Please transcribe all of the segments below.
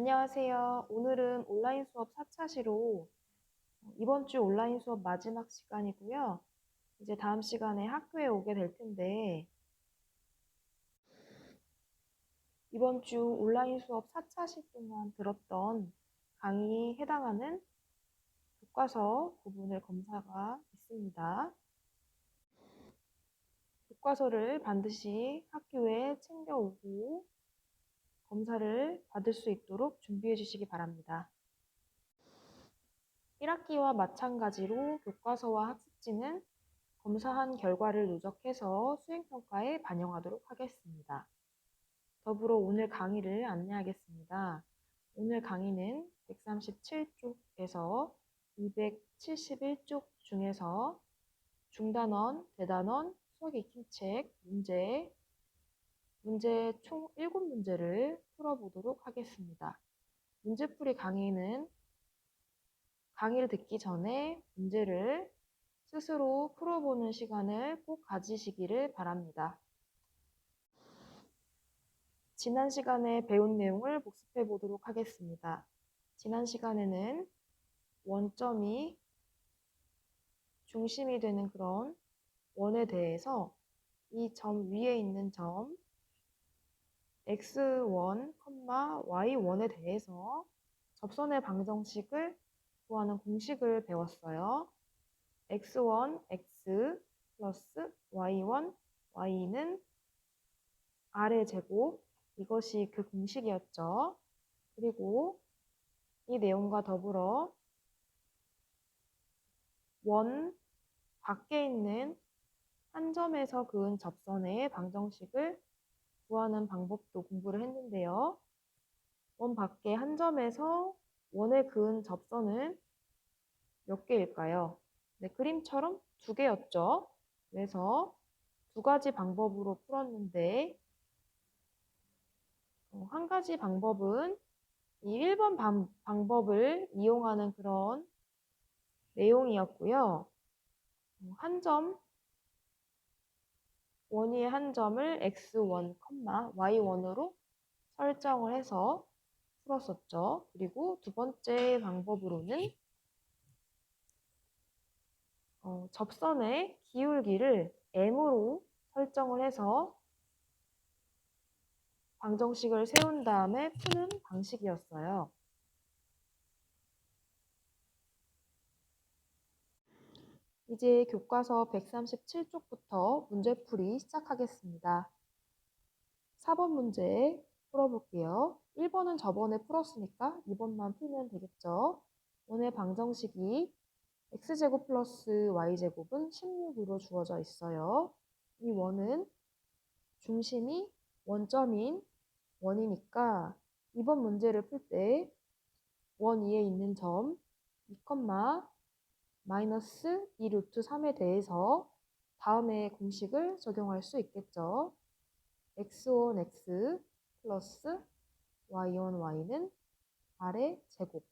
안녕하세요. 오늘은 온라인 수업 4차 시로 이번 주 온라인 수업 마지막 시간이고요. 이제 다음 시간에 학교에 오게 될 텐데 이번 주 온라인 수업 4차 시 동안 들었던 강의에 해당하는 교과서 부분을 검사가 있습니다. 교과서를 반드시 학교에 챙겨오고 검사를 받을 수 있도록 준비해 주시기 바랍니다. 1학기와 마찬가지로 교과서와 학습지는 검사한 결과를 누적해서 수행평가에 반영하도록 하겠습니다. 더불어 오늘 강의를 안내하겠습니다. 오늘 강의는 137쪽에서 271쪽 중에서 중단원, 대단원, 수학 익힘책 문제 총 7문제를 풀어보도록 하겠습니다. 문제풀이 강의는 강의를 듣기 전에 문제를 스스로 풀어보는 시간을 꼭 가지시기를 바랍니다. 지난 시간에 배운 내용을 복습해 보도록 하겠습니다. 지난 시간에는 원점이 중심이 되는 그런 원에 대해서 이 점 위에 있는 점 x1, y1에 대해서 접선의 방정식을 구하는 공식을 배웠어요. x1, x 플러스 y1, y는 r의 제곱, 이것이 그 공식이었죠. 그리고 이 내용과 더불어 원 밖에 있는 한 점에서 그은 접선의 방정식을 구하는 방법도 공부를 했는데요. 원 밖에 한 점에서 원에 그은 접선은 몇 개일까요? 네, 그림처럼 2개였죠. 그래서 2가지 방법으로 풀었는데 한 가지 방법은 이 1번 방법을 이용하는 그런 내용이었고요. 한 점, 원위의 한 점을 x1, y1으로 설정을 해서 풀었었죠. 그리고 두 번째 방법으로는 접선의 기울기를 m으로 설정을 해서 방정식을 세운 다음에 푸는 방식이었어요. 이제 교과서 137쪽부터 문제풀이 시작하겠습니다. 4번 문제 풀어볼게요. 1번은 저번에 풀었으니까 2번만 풀면 되겠죠. 원의 방정식이 x제곱 플러스 y제곱은 16으로 주어져 있어요. 이 원은 중심이 원점인 원이니까 이번 문제를 풀 때 원 위에 있는 점 2, 마이너스 2 루트 3에 대해서 다음의 공식을 적용할 수 있겠죠. x1, x 플러스 y1, y는 r의 제곱.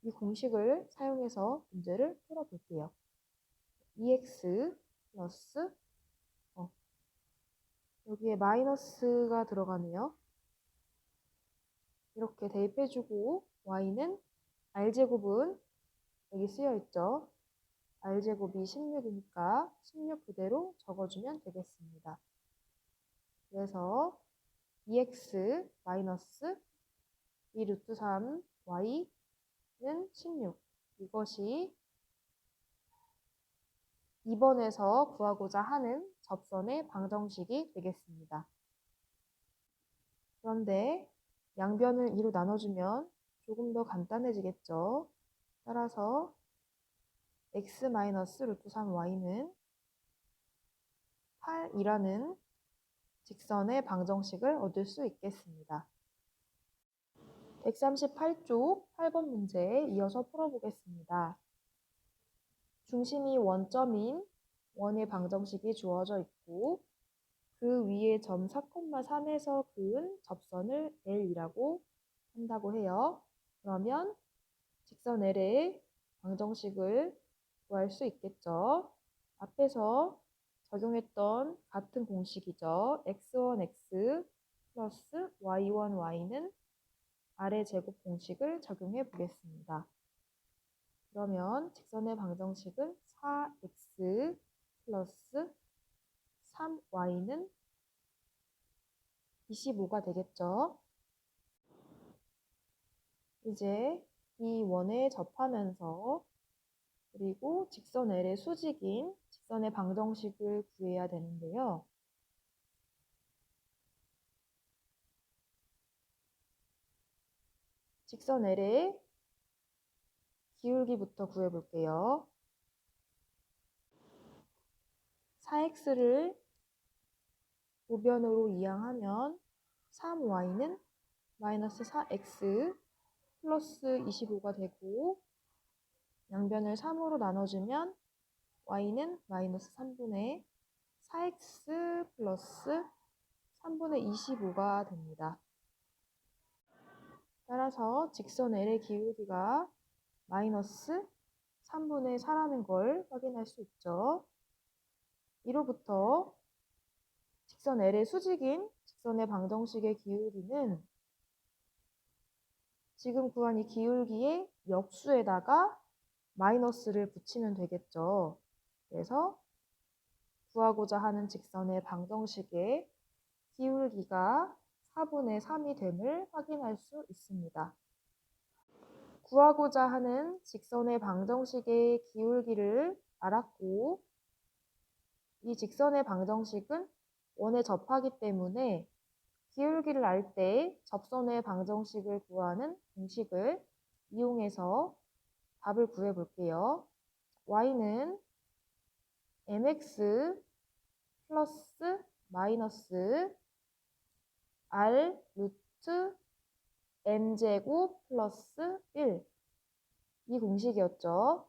이 공식을 사용해서 문제를 풀어볼게요. 2x 플러스 여기에 마이너스가 들어가네요. 이렇게 대입해주고 y는 r제곱은 여기 쓰여있죠. r제곱이 16이니까 16 그대로 적어주면 되겠습니다. 그래서 2x 마이너스 2 루트 3 y는 16. 이것이 2번에서 구하고자 하는 접선의 방정식이 되겠습니다. 그런데 양변을 2로 나눠주면 조금 더 간단해지겠죠. 따라서 x 마이너스 루트 3y는 8이라는 직선의 방정식을 얻을 수 있겠습니다. 138쪽 8번 문제 이어서 풀어보겠습니다. 중심이 원점인 원의 방정식이 주어져 있고 그 위에 점 4,3에서 그은 접선을 L이라고 한다고 해요. 그러면 직선 L의 방정식을 구할 수 있겠죠. 앞에서 적용했던 같은 공식이죠. x1, x 플러스 y1, y는 아래 제곱 공식을 적용해 보겠습니다. 그러면 직선의 방정식은 4x 플러스 3y는 25가 되겠죠. 이제 이 원에 접하면서 그리고 직선 L의 수직인 직선의 방정식을 구해야 되는데요. 직선 L의 기울기부터 구해볼게요. 4x를 우변으로 이항하면 3y는 마이너스 4x 플러스 25가 되고 양변을 3으로 나눠주면 y는 마이너스 3분의 4x 플러스 3분의 25가 됩니다. 따라서 직선 L의 기울기가 마이너스 3분의 4라는 걸 확인할 수 있죠. 이로부터 직선 L의 수직인 직선의 방정식의 기울기는 지금 구한 이 기울기의 역수에다가 마이너스를 붙이면 되겠죠. 그래서 구하고자 하는 직선의 방정식의 기울기가 4분의 3이 됨을 확인할 수 있습니다. 구하고자 하는 직선의 방정식의 기울기를 알았고 이 직선의 방정식은 원에 접하기 때문에 기울기를 알 때 접선의 방정식을 구하는 공식을 이용해서 답을 구해 볼게요. y는 mx 플러스 마이너스 r 루트 m제곱 플러스 1 이 공식이었죠.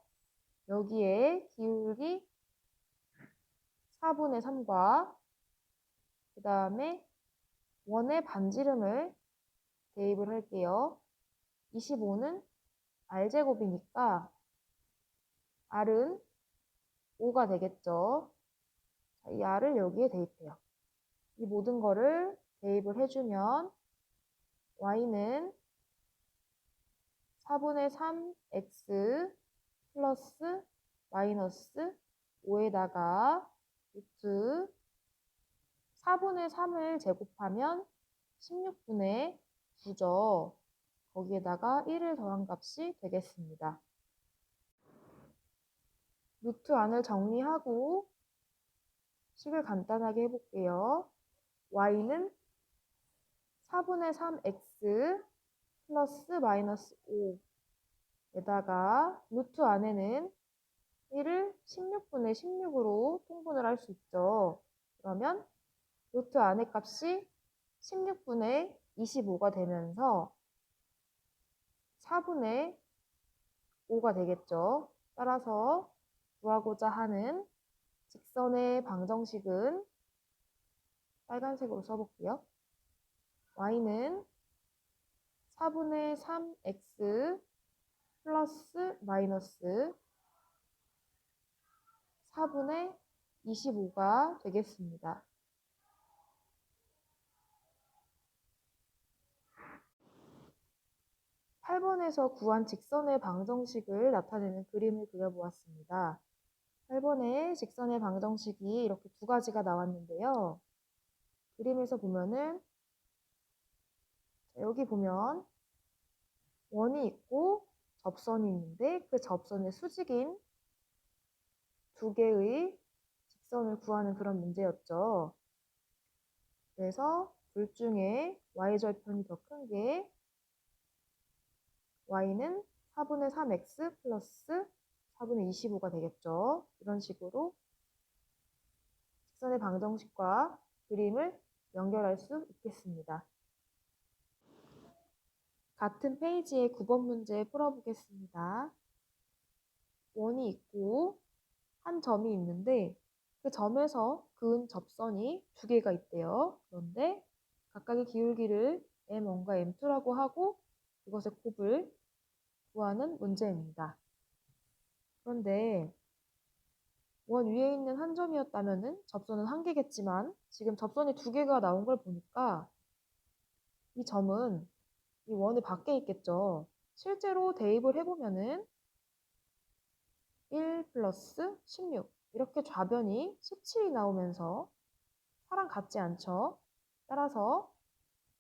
여기에 기울기 4분의 3과 그 다음에 원의 반지름을 대입을 할게요. 25는 r제곱이니까 r은 5가 되겠죠. 이 r을 여기에 대입해요. 이 모든 거를 대입을 해주면 y는 4분의 3x 플러스 마이너스 5에다가 루트 4분의 3을 제곱하면 16분의 9죠. 거기에다가 1을 더한 값이 되겠습니다. 루트 안을 정리하고 식을 간단하게 해볼게요. y는 4분의 3x 플러스 마이너스 5에다가 루트 안에는 1을 16분의 16으로 통분을 할 수 있죠. 그러면 루트 안의 값이 16분의 25가 되면서 4분의 5가 되겠죠. 따라서 구하고자 하는 직선의 방정식은 빨간색으로 써볼게요. y는 4분의 3x 플러스 마이너스 4분의 25가 되겠습니다. (8번에서) 구한 직선의 방정식을 나타내는 그림을 그려보았습니다. 8번에 직선의 방정식이 이렇게 두 가지가 나왔는데요. 그림에서 보면은 여기 보면 원이 있고 접선이 있는데 그 접선의 수직인 두 개의 직선을 구하는 그런 문제였죠. 그래서 둘 중에 y절편이 더 큰 게 y는 4분의 3x 플러스 4분의 25가 되겠죠. 이런 식으로 직선의 방정식과 그림을 연결할 수 있겠습니다. 같은 페이지의 9번 문제 풀어보겠습니다. 원이 있고 한 점이 있는데 그 점에서 그은 접선이 두 개가 있대요. 그런데 각각의 기울기를 m1과 m2라고 하고 그것의 곱을 구하는 문제입니다. 그런데 원 위에 있는 한 점이었다면 접선은 한 개겠지만 지금 접선이 두 개가 나온 걸 보니까 이 점은 이 원의 밖에 있겠죠. 실제로 대입을 해보면은 1 플러스 16 이렇게 좌변이 17이 나오면서 사랑 같지 않죠? 따라서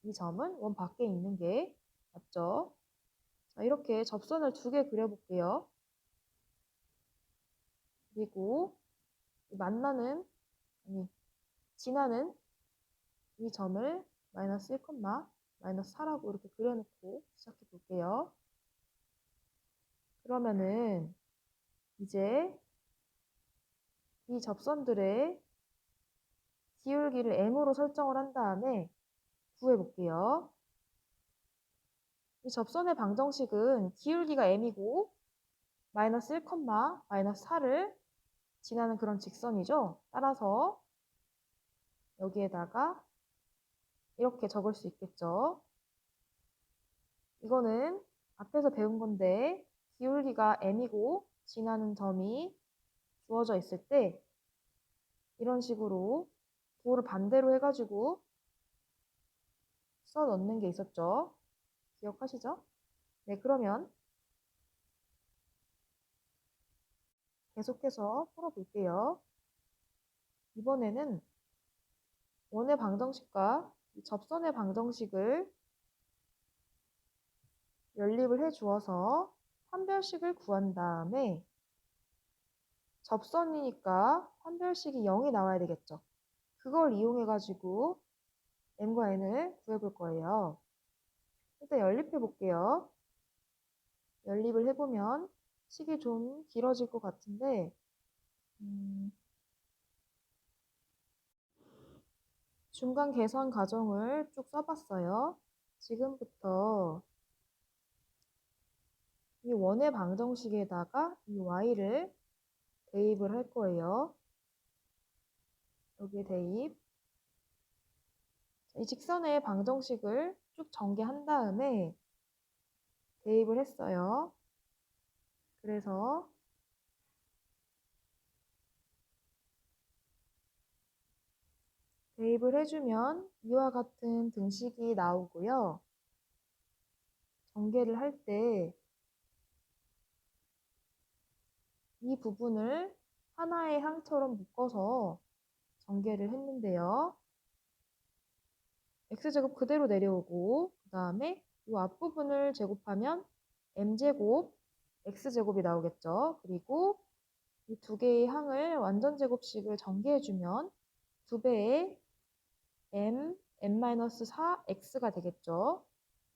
이 점은 원 밖에 있는 게 맞죠? 자, 이렇게 접선을 2개 그려볼게요. 그리고 지나는 이 점을 마이너스 1, 마이너스 4라고 이렇게 그려놓고 시작해 볼게요. 그러면은 이제 이 접선들의 기울기를 m으로 설정을 한 다음에 구해볼게요. 이 접선의 방정식은 기울기가 m이고 마이너스 1, 마이너스 4를 지나는 그런 직선이죠. 따라서 여기에다가 이렇게 적을 수 있겠죠. 이거는 앞에서 배운 건데 기울기가 m이고 지나는 점이 주어져 있을 때 이런 식으로 부호를 반대로 해가지고 써 넣는 게 있었죠. 기억하시죠? 네, 그러면 계속해서 풀어볼게요. 이번에는 원의 방정식과 접선의 방정식을 연립을 해 주어서 판별식을 구한 다음에 접선이니까 판별식이 0이 나와야 되겠죠. 그걸 이용해 가지고 m과 n을 구해볼 거예요. 일단 연립해 볼게요. 연립을 해보면 식이 좀 길어질 것 같은데 중간 계산 과정을 쭉 써봤어요. 지금부터 이 원의 방정식에다가 이 y를 대입을 할 거예요. 여기에 대입. 이 직선의 방정식을 쭉 전개한 다음에 대입을 했어요. 그래서 대입을 해주면 이와 같은 등식이 나오고요. 전개를 할 때 이 부분을 하나의 항처럼 묶어서 전개를 했는데요. x제곱 그대로 내려오고 그 다음에 이 앞부분을 제곱하면 m제곱 x제곱이 나오겠죠. 그리고 이 2개의 항을 완전제곱식을 전개해주면 2배의 m-4x가 되겠죠.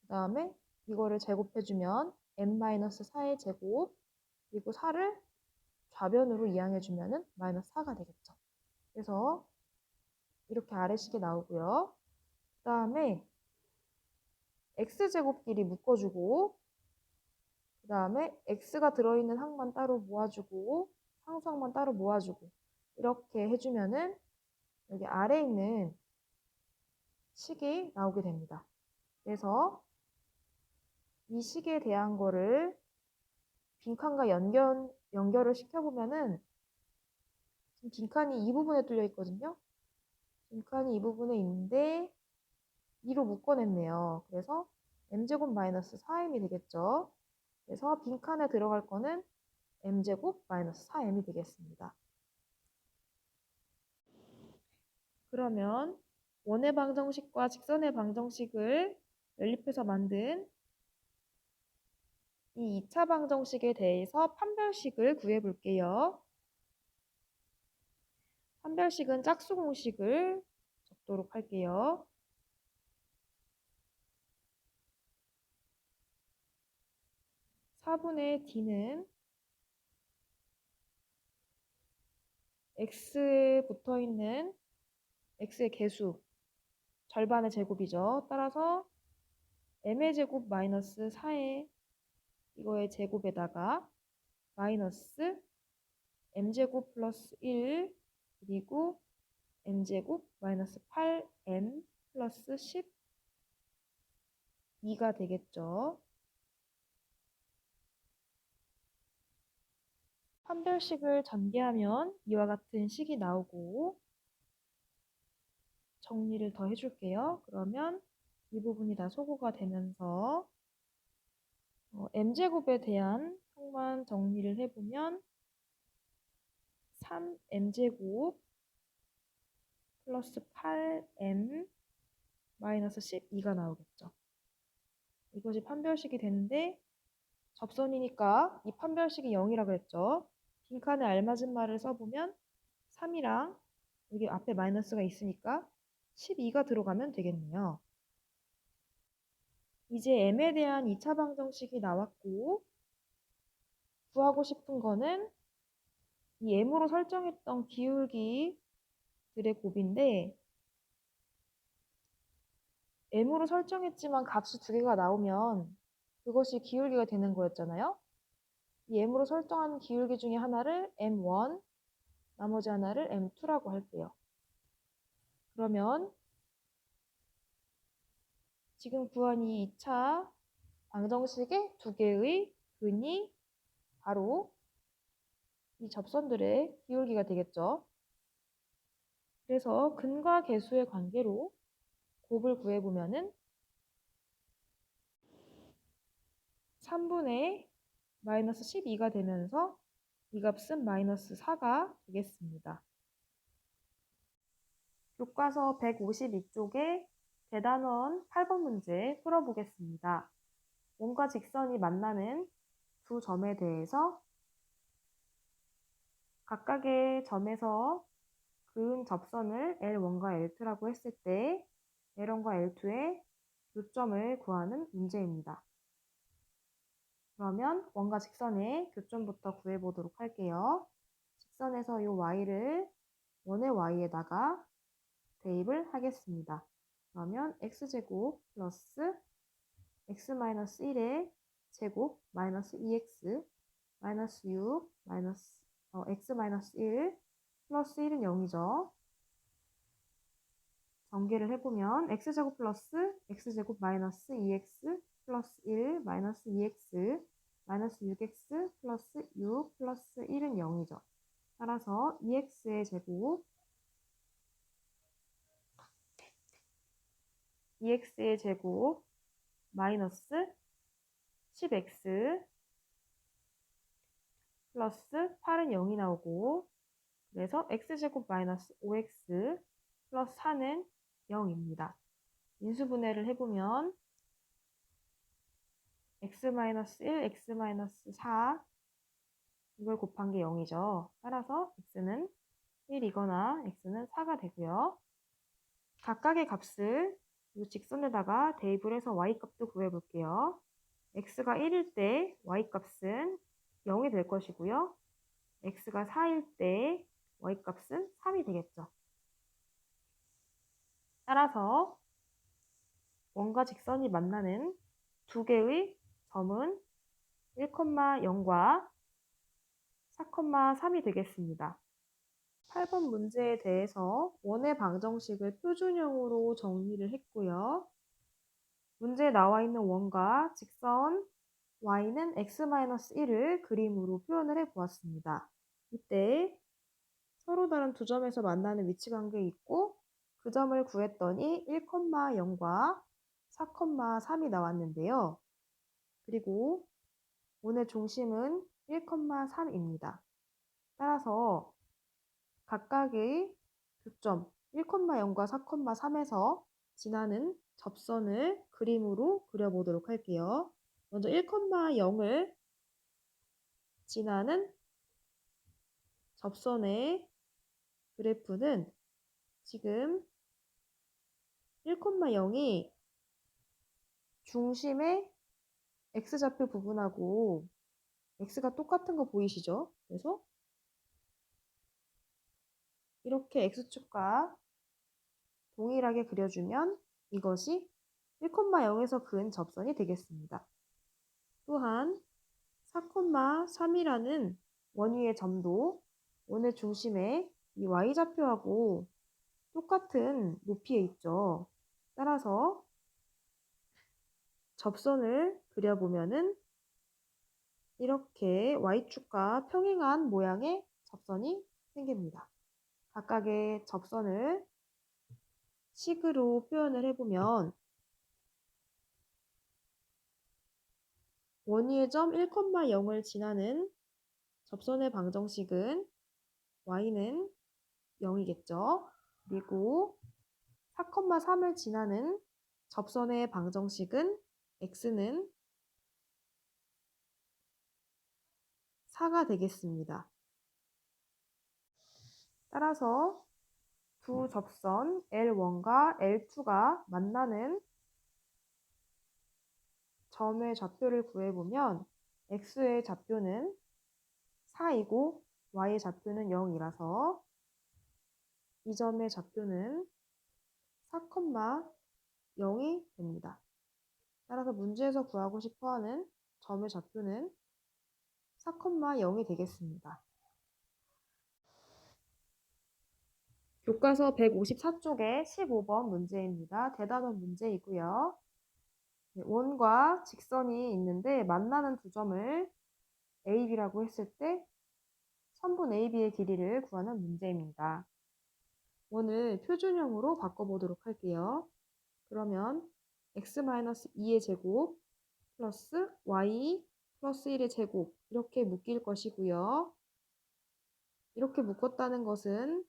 그 다음에 이거를 제곱해주면 m-4의 제곱 그리고 4를 좌변으로 이항해주면 마이너스 4가 되겠죠. 그래서 이렇게 아래식이 나오고요. 그 다음에 x제곱끼리 묶어주고 그 다음에 x가 들어있는 항만 따로 모아주고 상수항만 따로 모아주고 이렇게 해주면은 여기 아래에 있는 식이 나오게 됩니다. 그래서 이 식에 대한 거를 빈칸과 연결을 시켜보면은 지금 빈칸이 이 부분에 뚫려 있거든요. 빈칸이 이 부분에 있는데 2로 묶어냈네요. 그래서 m제곱 마이너스 4m이 되겠죠. 그래서 빈칸에 들어갈 거는 m제곱 마이너스 4m이 되겠습니다. 그러면 원의 방정식과 직선의 방정식을 연립해서 만든 이 2차 방정식에 대해서 판별식을 구해 볼게요. 판별식은 짝수 공식을 적도록 할게요. 4분의 d는 x에 붙어있는 x의 개수 절반의 제곱이죠. 따라서 m의 제곱 마이너스 4의 이거의 제곱에다가 마이너스 m제곱 플러스 1 그리고 m제곱 마이너스 8m 플러스 12가 되겠죠. 판별식을 전개하면 이와 같은 식이 나오고 정리를 더 해줄게요. 그러면 이 부분이 다 소거가 되면서 m제곱에 대한 항만 정리를 해보면 3m제곱 플러스 8m 마이너스 12가 나오겠죠. 이것이 판별식이 되는데 접선이니까 이 판별식이 0이라 그랬죠. 빈칸에 알맞은 말을 써보면 3이랑 여기 앞에 마이너스가 있으니까 12가 들어가면 되겠네요. 이제 m에 대한 2차 방정식이 나왔고 구하고 싶은 거는 이 m으로 설정했던 기울기들의 곱인데 m으로 설정했지만 값이 두 개가 나오면 그것이 기울기가 되는 거였잖아요. 이 m으로 설정한 기울기 중에 하나를 m1, 나머지 하나를 m2라고 할게요. 그러면 지금 구한 이 2차 방정식의 두 개의 근이 바로 이 접선들의 기울기가 되겠죠. 그래서 근과 계수의 관계로 곱을 구해보면은 3분의 마이너스 12가 되면서 이 값은 마이너스 4가 되겠습니다. 교과서 152쪽에 대단원 8번 문제 풀어보겠습니다. 원과 직선이 만나는 두 점에 대해서 각각의 점에서 그은 접선을 L1과 L2라고 했을 때 L1과 L2의 교점을 구하는 문제입니다. 그러면 원과 직선의 교점부터 구해보도록 할게요. 직선에서 이 y를 원의 y에다가 대입을 하겠습니다. 그러면 x제곱 플러스 x-1의 제곱 마이너스 2x 마이너스 6 마이너스 x-1 플러스 1은 0이죠. 전개를 해보면 x제곱 플러스 x제곱 마이너스 2x 플러스 1 마이너스 2x 마이너스 6x 플러스 6 플러스 1은 0이죠. 따라서 2x의 제곱 2x의 제곱 마이너스 10x 플러스 8은 0이 나오고 그래서 x제곱 마이너스 5x 플러스 4는 0입니다. 인수분해를 해보면 x-1, x-4 이걸 곱한 게 0이죠. 따라서 x는 1이거나 x는 4가 되고요. 각각의 값을 이 직선에다가 대입을 해서 y값도 구해볼게요. x가 1일 때 y값은 0이 될 것이고요. x가 4일 때 y값은 3이 되겠죠. 따라서 원과 직선이 만나는 두 개의 점은 1,0과 4,3이 되겠습니다. 8번 문제에 대해서 원의 방정식을 표준형으로 정리를 했고요. 문제에 나와 있는 원과 직선 y는 x-1을 그림으로 표현을 해보았습니다. 이때 서로 다른 두 점에서 만나는 위치관계에 있고 그 점을 구했더니 1,0과 4,3이 나왔는데요. 그리고 원의 중심은 1,3입니다. 따라서 각각의 교점 1,0과 4,3에서 지나는 접선을 그림으로 그려보도록 할게요. 먼저 1,0을 지나는 접선의 그래프는 지금 1,0이 중심의 x좌표 부분하고 x가 똑같은 거 보이시죠? 그래서 이렇게 x축과 동일하게 그려주면 이것이 1,0에서 그은 접선이 되겠습니다. 또한 4,3이라는 원위의 점도 원의 중심에 이 y좌표하고 똑같은 높이에 있죠. 따라서 접선을 그려보면은 이렇게 y축과 평행한 모양의 접선이 생깁니다. 각각의 접선을 식으로 표현을 해보면 원위의 점 1,0을 지나는 접선의 방정식은 y는 0이겠죠. 그리고 4,3을 지나는 접선의 방정식은 x는 4가 되겠습니다. 따라서 두 접선 L1과 L2가 만나는 점의 좌표를 구해보면 x의 좌표는 4이고 y의 좌표는 0이라서 이 점의 좌표는 4,0이 됩니다. 따라서 문제에서 구하고 싶어하는 점의 좌표는 4,0이 되겠습니다. 교과서 154쪽의 15번 문제입니다. 대단원 문제이고요. 원과 직선이 있는데 만나는 두 점을 A, B라고 했을 때 선분 A, B의 길이를 구하는 문제입니다. 원을 표준형으로 바꿔보도록 할게요. 그러면 x-2의 제곱 플러스 y 플러스 1의 제곱 이렇게 묶일 것이고요. 이렇게 묶었다는 것은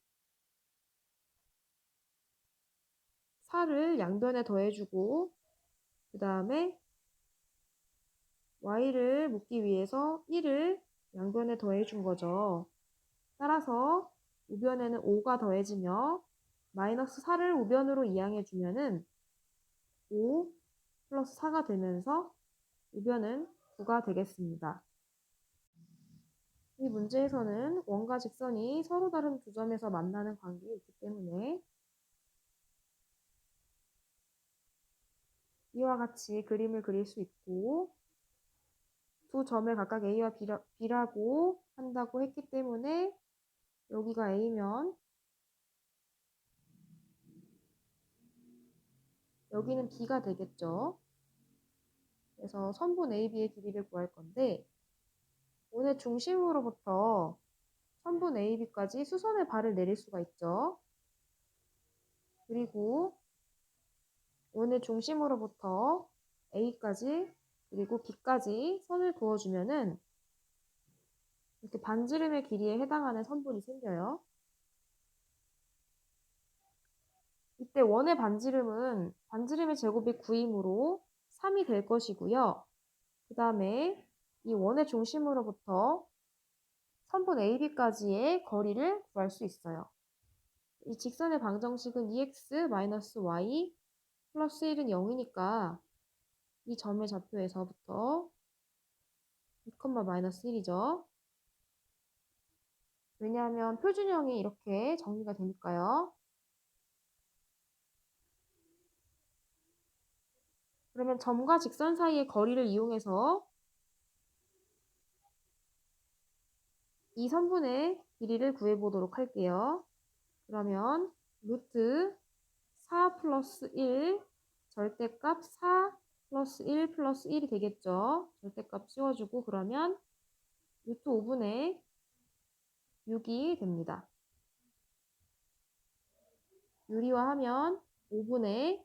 4를 양변에 더해주고 그 다음에 y를 묶기 위해서 1을 양변에 더해준 거죠. 따라서 우변에는 5가 더해지며 마이너스 4를 우변으로 이항해주면은 5 플러스 4가 되면서 우변은 9가 되겠습니다. 이 문제에서는 원과 직선이 서로 다른 두 점에서 만나는 관계에 있기 때문에 이와 같이 그림을 그릴 수 있고 두 점을 각각 A와 B라고 한다고 했기 때문에 여기가 A면 여기는 B가 되겠죠. 그래서 선분 AB의 길이를 구할 건데 원의 중심으로부터 선분 AB까지 수선의 발을 내릴 수가 있죠. 그리고 원의 중심으로부터 A까지 그리고 B까지 선을 그어주면은 이렇게 반지름의 길이에 해당하는 선분이 생겨요. 이때 원의 반지름의 제곱이 9이므로 3이 될 것이고요. 그 다음에 이 원의 중심으로부터 선분 AB까지의 거리를 구할 수 있어요. 이 직선의 방정식은 2x-y 플러스 1은 0이니까 이 점의 좌표에서부터 2, 마이너스 1이죠. 왜냐하면 표준형이 이렇게 정리가 되니까요. 그러면 점과 직선 사이의 거리를 이용해서 이 선분의 길이를 구해보도록 할게요. 그러면 루트 4 플러스 1 절대값 4 플러스 1 플러스 1이 되겠죠. 절대값 씌워주고 그러면 루트 5분의 6이 됩니다. 유리화하면 5분의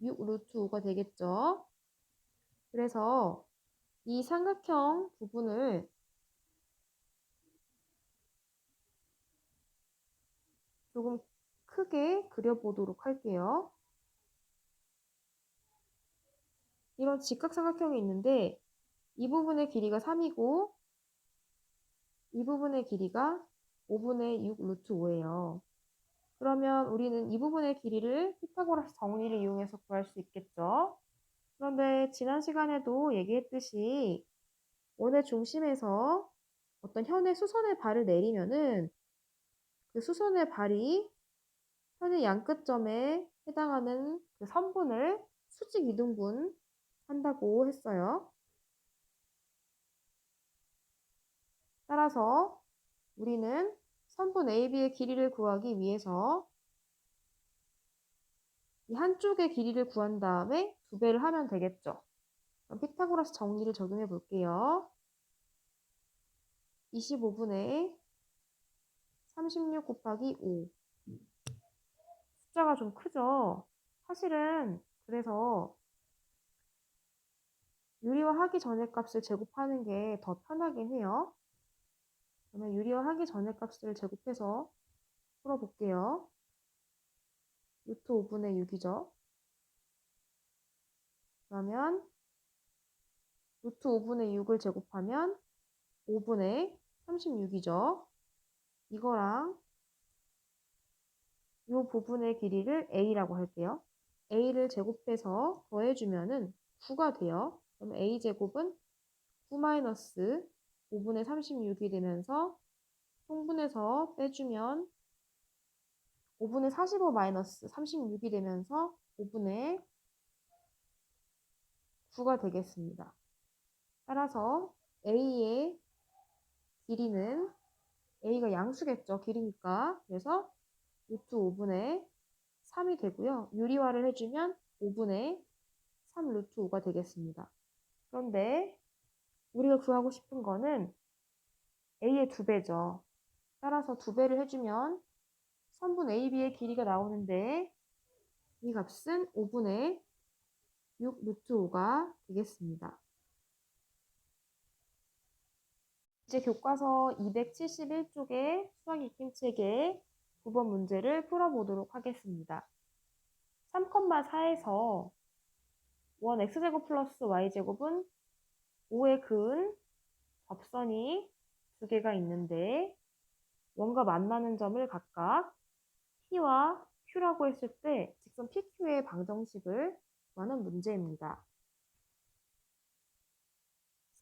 6 루트 5가 되겠죠. 그래서 이 삼각형 부분을 조금 크게 그려보도록 할게요. 이런 직각삼각형이 있는데 이 부분의 길이가 3이고 이 부분의 길이가 5분의 6 루트 5예요. 그러면 우리는 이 부분의 길이를 피타고라스 정리를 이용해서 구할 수 있겠죠. 그런데 지난 시간에도 얘기했듯이 원의 중심에서 어떤 현의 수선의 발을 내리면은 그 수선의 발이 현의 양끝점에 해당하는 그 선분을 수직 이등분 한다고 했어요. 따라서 우리는 선분 AB의 길이를 구하기 위해서 이 한쪽의 길이를 구한 다음에 2배를 하면 되겠죠. 그럼 피타고라스 정리를 적용해 볼게요. 25분의 36 곱하기 5. 숫자가 좀 크죠? 사실은 그래서 유리화 하기 전의 값을 제곱하는 게 더 편하긴 해요. 그러면 유리화 하기 전의 값을 제곱해서 풀어볼게요. 루트 5분의 6이죠. 그러면 루트 5분의 6을 제곱하면 5분의 36이죠. 이거랑 이 부분의 길이를 a라고 할게요. a를 제곱해서 더해주면은 9가 돼요. 그럼 a제곱은 9-5분의 36이 되면서 통분해서 빼주면 5분의 45 마이너스 36이 되면서 5분의 9가 되겠습니다. 따라서 a의 길이는 a가 양수겠죠. 길이니까. 그래서 루트 5분의 3이 되고요. 유리화를 해주면 5분의 3 루트 5가 되겠습니다. 그런데 우리가 구하고 싶은 거는 a의 2배죠. 따라서 2배를 해주면 선분 AB의 길이가 나오는데 이 값은 5분의 6 루트 5가 되겠습니다. 이제 교과서 271쪽의 수학 익힘책의 9번 문제를 풀어보도록 하겠습니다. 3,4에서 원 x제곱 플러스 y제곱은 5의 그은 접선이 2개가 있는데 원과 만나는 점을 각각 P와 Q라고 했을 때 직선 PQ의 방정식을 구하는 문제입니다.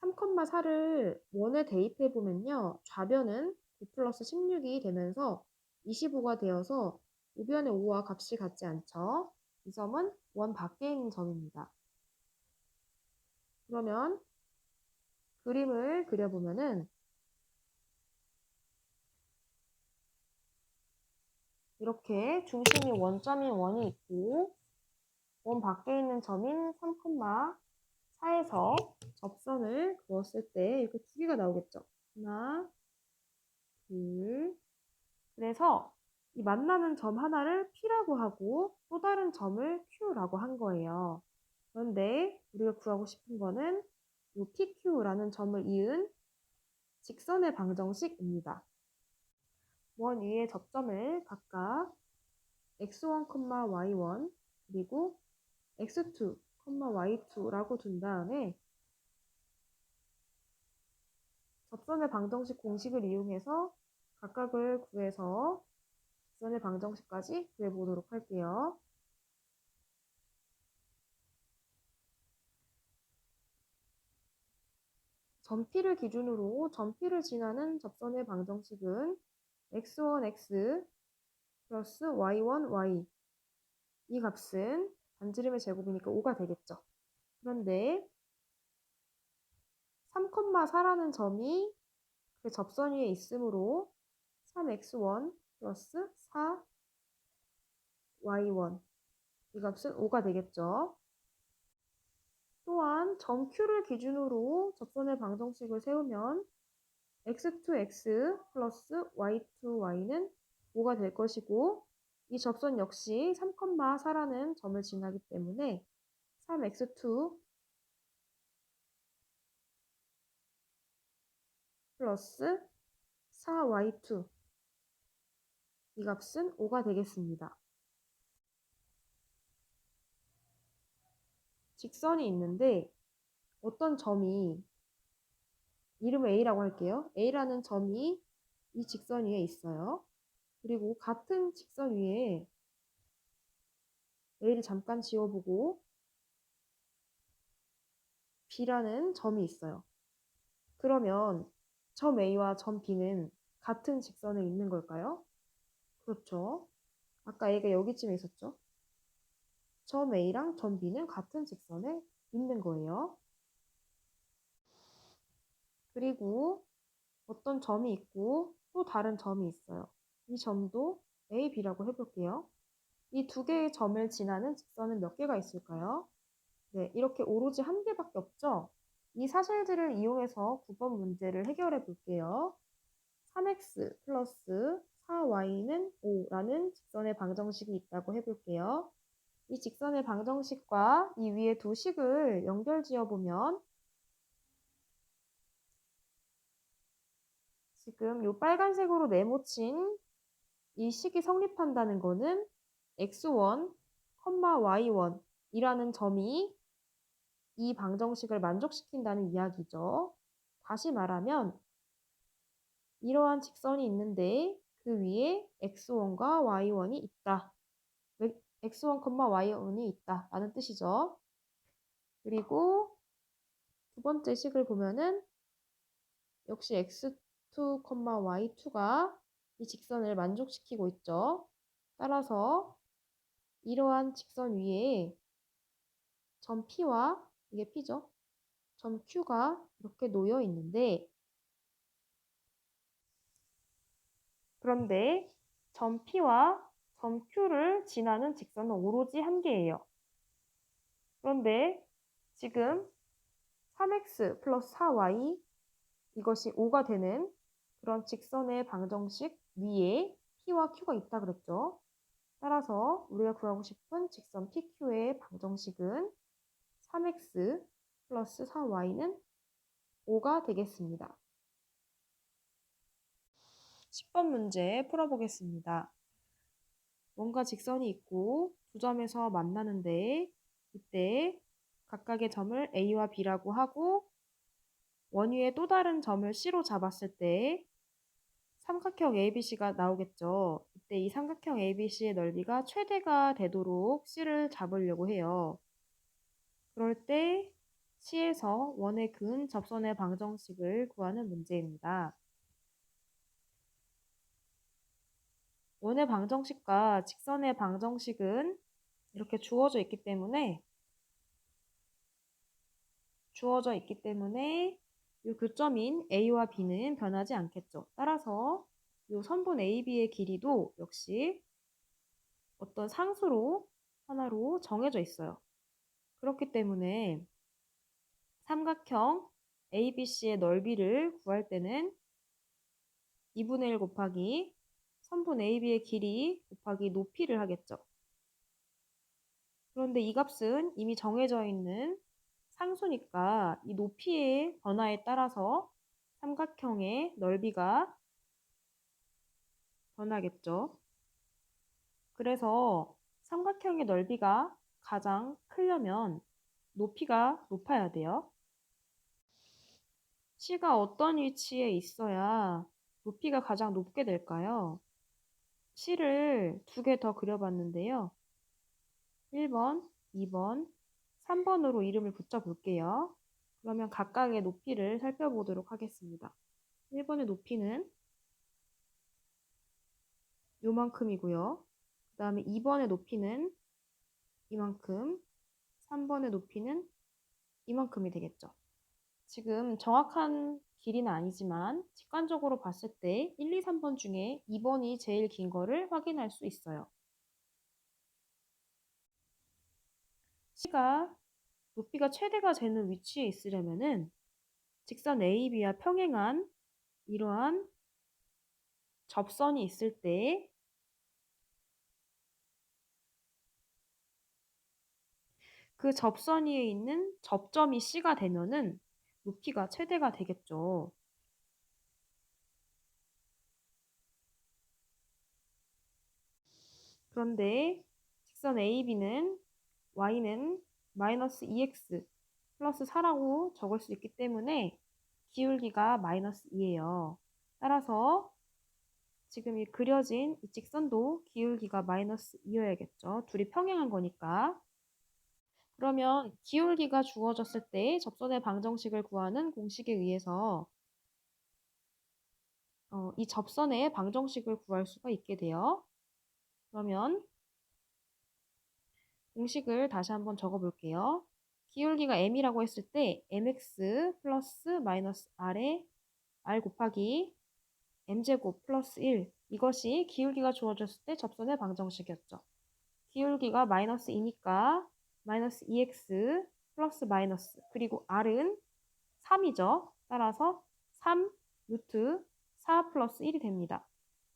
3,4를 원에 대입해보면요. 좌변은 9 플러스 16이 되면서 25가 되어서 우변의 5와 값이 같지 않죠. 이 점은 원 밖에 있는 점입니다. 그러면 그림을 그려보면은 이렇게 중심이 원점인 원이 있고 원 밖에 있는 점인 3,4에서 접선을 그었을 때 이렇게 두 개가 나오겠죠. 하나, 둘. 그래서 이 만나는 점 하나를 P라고 하고 또 다른 점을 Q라고 한 거예요. 그런데 우리가 구하고 싶은 거는 이 PQ라는 점을 이은 직선의 방정식입니다. 원 위의 접점을 각각 x1, y1 그리고 x2, y2라고 둔 다음에 접선의 방정식 공식을 이용해서 각각을 구해서 직선의 방정식까지 구해보도록 할게요. 점 P를 기준으로 점 P를 지나는 접선의 방정식은 x1x 플러스 y1y 이 값은 반지름의 제곱이니까 5가 되겠죠. 그런데 3,4라는 점이 그 접선 위에 있으므로 3x1 플러스 4y1 이 값은 5가 되겠죠. 또한 점 Q를 기준으로 접선의 방정식을 세우면 x2x 플러스 y2y는 5가 될 것이고 이 접선 역시 3,4라는 점을 지나기 때문에 3x2 플러스 4y2 이 값은 5가 되겠습니다. 직선이 있는데 어떤 점이 이름을 A라고 할게요. A라는 점이 이 직선 위에 있어요. 그리고 같은 직선 위에 A를 잠깐 지워보고 B라는 점이 있어요. 그러면 점 A와 점 B는 같은 직선에 있는 걸까요? 그렇죠. 아까 A가 여기쯤에 있었죠. 점 A랑 점 B는 같은 직선에 있는 거예요. 그리고 어떤 점이 있고 또 다른 점이 있어요. 이 점도 A, B라고 해볼게요. 이 두 개의 점을 지나는 직선은 몇 개가 있을까요? 네, 이렇게 오로지 한 개밖에 없죠? 이 사실들을 이용해서 9번 문제를 해결해 볼게요. 3x 플러스 4y는 5라는 직선의 방정식이 있다고 해볼게요. 이 직선의 방정식과 이 위에 두 식을 연결 지어보면 지금 이 빨간색으로 네모친 이 식이 성립한다는 거는 x1, y1 이라는 점이 이 방정식을 만족시킨다는 이야기죠. 다시 말하면 이러한 직선이 있는데 그 위에 x1과 y1이 있다. x1, y1이 있다 라는 뜻이죠. 그리고 두 번째 식을 보면은 역시 x2, y2가 이 직선을 만족시키고 있죠. 따라서 이러한 직선 위에 점 P와 이게 P죠. 점 Q가 이렇게 놓여 있는데 그런데 점 P와 점 Q를 지나는 직선은 오로지 한 개예요. 그런데 지금 3x 플러스 4y 이것이 5가 되는 그런 직선의 방정식 위에 P와 Q가 있다 그랬죠. 따라서 우리가 구하고 싶은 직선 PQ의 방정식은 3x 플러스 4y는 5가 되겠습니다. 10번 문제 풀어보겠습니다. 뭔가 직선이 있고 두 점에서 만나는데 이때 각각의 점을 A와 B라고 하고 원위에 또 다른 점을 C로 잡았을 때 삼각형 ABC가 나오겠죠. 이때 이 삼각형 ABC의 넓이가 최대가 되도록 C를 잡으려고 해요. 그럴 때 C에서 원에 그은 접선의 방정식을 구하는 문제입니다. 원의 방정식과 직선의 방정식은 이렇게 주어져 있기 때문에 이 교점인 A와 B는 변하지 않겠죠. 따라서 이 선분 AB의 길이도 역시 어떤 상수로 하나로 정해져 있어요. 그렇기 때문에 삼각형 ABC의 넓이를 구할 때는 2분의 1 곱하기 선분 AB의 길이 곱하기 높이를 하겠죠. 그런데 이 값은 이미 정해져 있는 상수니까 이 높이의 변화에 따라서 삼각형의 넓이가 변하겠죠. 그래서 삼각형의 넓이가 가장 크려면 높이가 높아야 돼요. C가 어떤 위치에 있어야 높이가 가장 높게 될까요? C를 두 개 더 그려봤는데요. 1번, 2번, 3번으로 이름을 붙여볼게요. 그러면 각각의 높이를 살펴보도록 하겠습니다. 1번의 높이는 요만큼이고요. 그 다음에 2번의 높이는 이만큼, 3번의 높이는 이만큼이 되겠죠. 지금 정확한 길이는 아니지만 직관적으로 봤을 때 1, 2, 3번 중에 2번이 제일 긴 거를 확인할 수 있어요. C가 높이가 최대가 되는 위치에 있으려면은 직선 AB와 평행한 이러한 접선이 있을 때 그 접선 위에 있는 접점이 C가 되면은 높이가 최대가 되겠죠. 그런데 직선 AB는 y는 마이너스 2x 플러스 4라고 적을 수 있기 때문에 기울기가 마이너스 2예요. 따라서 지금 이 그려진 이 직선도 기울기가 마이너스 2여야겠죠. 둘이 평행한 거니까. 그러면 기울기가 주어졌을 때 접선의 방정식을 구하는 공식에 의해서 이 접선의 방정식을 구할 수가 있게 돼요. 그러면 공식을 다시 한번 적어볼게요. 기울기가 m이라고 했을 때 mx 플러스 마이너스 r에 r 곱하기 m제곱 플러스 1 이것이 기울기가 주어졌을 때 접선의 방정식이었죠. 기울기가 마이너스 2니까 마이너스 2x 플러스 마이너스 그리고 r은 3이죠. 따라서 3 루트 4 플러스 1이 됩니다.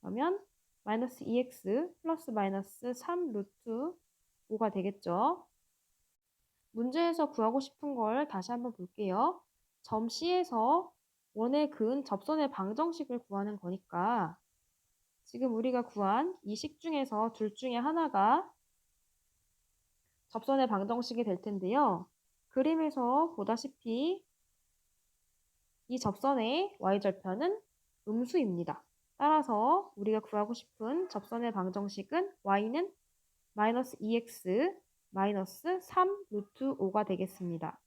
그러면 마이너스 2x 플러스 마이너스 3 루트 5가 되겠죠. 문제에서 구하고 싶은 걸 다시 한번 볼게요. 점 C에서 원에 그은 접선의 방정식을 구하는 거니까 지금 우리가 구한 이 식 중에서 둘 중에 하나가 접선의 방정식이 될 텐데요. 그림에서 보다시피 이 접선의 y절편은 음수입니다. 따라서 우리가 구하고 싶은 접선의 방정식은 y는 -2x -3 루트 5가 되겠습니다.